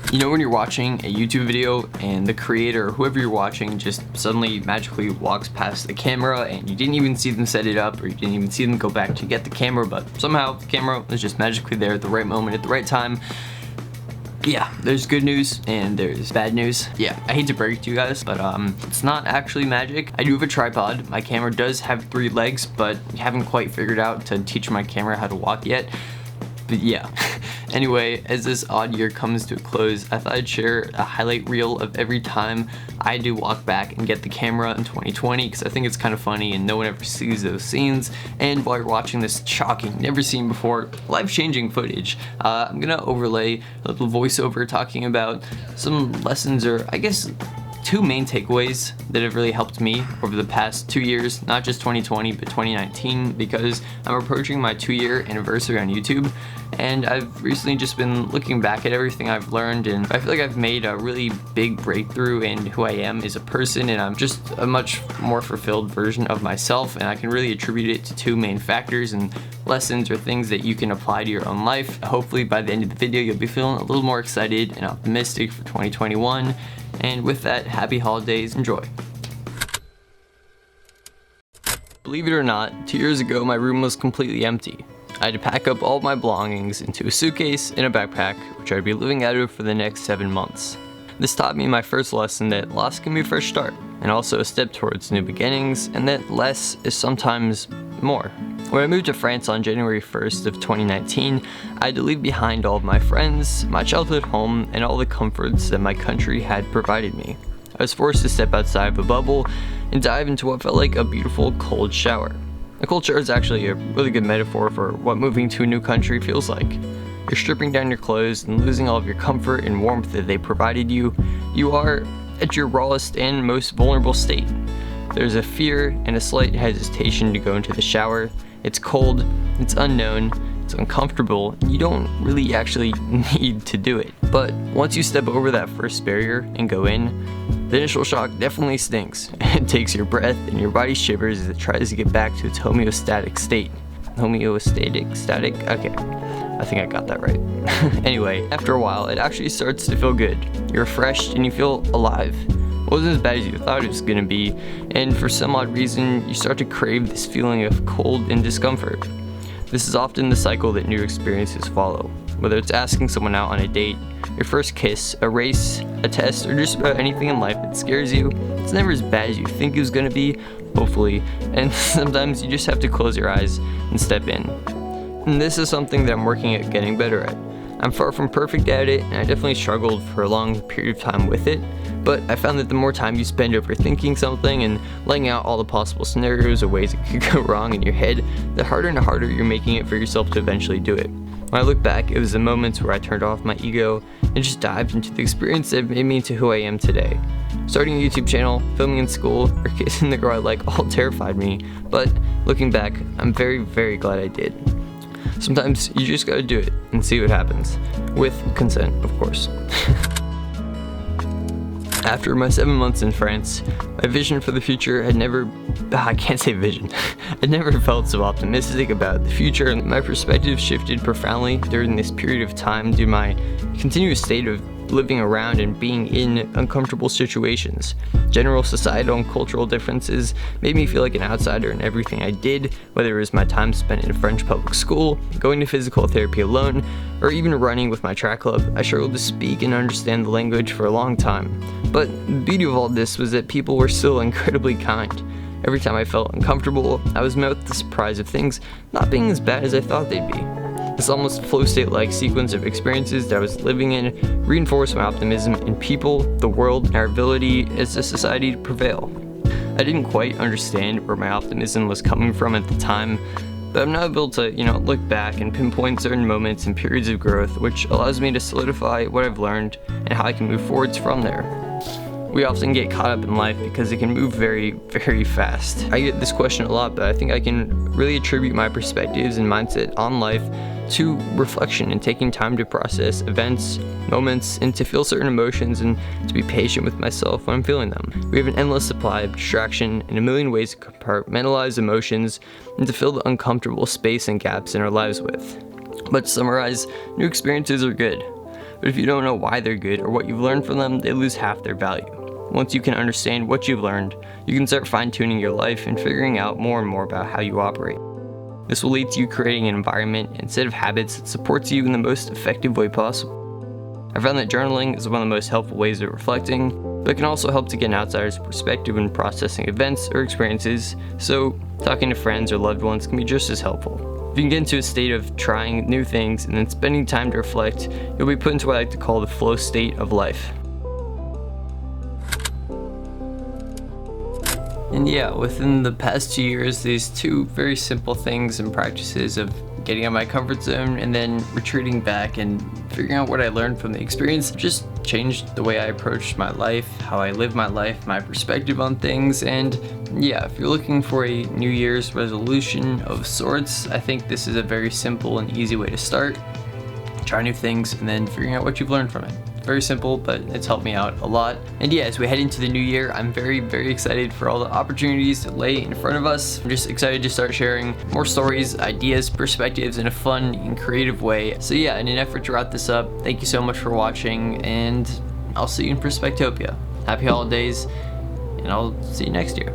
You know when you're watching a YouTube video and the creator or whoever you're watching just suddenly magically walks past the camera and you didn't even see them set it up, or you didn't even see them go back to get the camera, but somehow the camera is just magically there at the right moment at the right time. Yeah, there's good news and there's bad news. Yeah, I hate to break it to you guys, but it's not actually magic. I do have a tripod. My camera does have 3 legs, but I haven't quite figured out to teach my camera how to walk yet. But yeah. Anyway, as this odd year comes to a close, I thought I'd share a highlight reel of every time I do walk back and get the camera in 2020, because I think it's kind of funny and no one ever sees those scenes. And while you're watching this shocking, never seen before, life-changing footage, I'm gonna overlay a little voiceover talking about some lessons, or I guess 2 main takeaways that have really helped me over the past 2 years, not just 2020 but 2019, because I'm approaching my 2-year anniversary on YouTube, and I've recently just been looking back at everything I've learned, and I feel like I've made a really big breakthrough in who I am as a person, and I'm just a much more fulfilled version of myself, and I can really attribute it to 2 main factors and lessons or things that you can apply to your own life. Hopefully by the end of the video you'll be feeling a little more excited and optimistic for 2021. And with that, happy holidays, enjoy. Believe it or not, 2 years ago my room was completely empty. I had to pack up all my belongings into a suitcase and a backpack, which I'd be living out of for the next 7 months. This taught me my first lesson that loss can be a fresh start, and also a step towards new beginnings, and that less is sometimes more. When I moved to France on January 1st of 2019, I had to leave behind all of my friends, my childhood home, and all the comforts that my country had provided me. I was forced to step outside of a bubble and dive into what felt like a beautiful cold shower. A cold shower is actually a really good metaphor for what moving to a new country feels like. You're stripping down your clothes and losing all of your comfort and warmth that they provided you. You are at your rawest and most vulnerable state. There's a fear and a slight hesitation to go into the shower. It's cold, it's unknown, it's uncomfortable, and you don't really actually need to do it. But once you step over that first barrier and go in, the initial shock definitely stinks. It takes your breath and your body shivers as it tries to get back to its homeostatic state. Static? Okay, I think I got that right. Anyway, after a while, it actually starts to feel good. You're refreshed and you feel alive. It wasn't as bad as you thought it was going to be, and for some odd reason, you start to crave this feeling of cold and discomfort. This is often the cycle that new experiences follow. Whether it's asking someone out on a date, your first kiss, a race, a test, or just about anything in life that scares you, it's never as bad as you think it was going to be, hopefully, and sometimes you just have to close your eyes and step in. And this is something that I'm working at getting better at. I'm far from perfect at it, and I definitely struggled for a long period of time with it, but I found that the more time you spend overthinking something and laying out all the possible scenarios or ways it could go wrong in your head, the harder and harder you're making it for yourself to eventually do it. When I look back, it was the moments where I turned off my ego and just dived into the experience that made me to who I am today. Starting a YouTube channel, filming in school, or kissing the girl I like all terrified me, but looking back, I'm very, very glad I did. Sometimes you just gotta do it and see what happens. With consent, of course. After my 7 months in France, my vision for the future had never... I can't say vision. I'd never felt so optimistic about the future, and my perspective shifted profoundly during this period of time due to my continuous state of living around and being in uncomfortable situations. General societal and cultural differences made me feel like an outsider in everything I did, whether it was my time spent in a French public school, going to physical therapy alone, or even running with my track club. I struggled to speak and understand the language for a long time. But the beauty of all this was that people were still incredibly kind. Every time I felt uncomfortable, I was met with the surprise of things not being as bad as I thought they'd be. This almost flow state-like sequence of experiences that I was living in reinforced my optimism in people, the world, and our ability as a society to prevail. I didn't quite understand where my optimism was coming from at the time, but I'm now able to, look back and pinpoint certain moments and periods of growth, which allows me to solidify what I've learned and how I can move forwards from there. We often get caught up in life because it can move very, very fast. I get this question a lot, but I think I can really attribute my perspectives and mindset on life to reflection and taking time to process events, moments, and to feel certain emotions and to be patient with myself when I'm feeling them. We have an endless supply of distraction and a million ways to compartmentalize emotions and to fill the uncomfortable space and gaps in our lives with. But to summarize, new experiences are good. but if you don't know why they're good or what you've learned from them, they lose half their value. Once you can understand what you've learned, you can start fine-tuning your life and figuring out more and more about how you operate. This will lead to you creating an environment and set of habits that supports you in the most effective way possible. I found that journaling is one of the most helpful ways of reflecting, but it can also help to get an outsider's perspective when processing events or experiences, so talking to friends or loved ones can be just as helpful. If you can get into a state of trying new things and then spending time to reflect, you'll be put into what I like to call the flow state of life. And yeah, within the past 2 years, these two very simple things and practices of getting out of my comfort zone and then retreating back and figuring out what I learned from the experience just changed the way I approached my life, how I live my life, my perspective on things. And yeah, if you're looking for a New Year's resolution of sorts, I think this is a very simple and easy way to start. Try new things and then figuring out what you've learned from it. Very simple, but it's helped me out a lot. And yeah, as we head into the new year, I'm very, very excited for all the opportunities that lay in front of us. I'm just excited to start sharing more stories, ideas, perspectives in a fun and creative way. So yeah, in an effort to wrap this up, thank you so much for watching, and I'll see you in Perspectopia. Happy holidays, and I'll see you next year.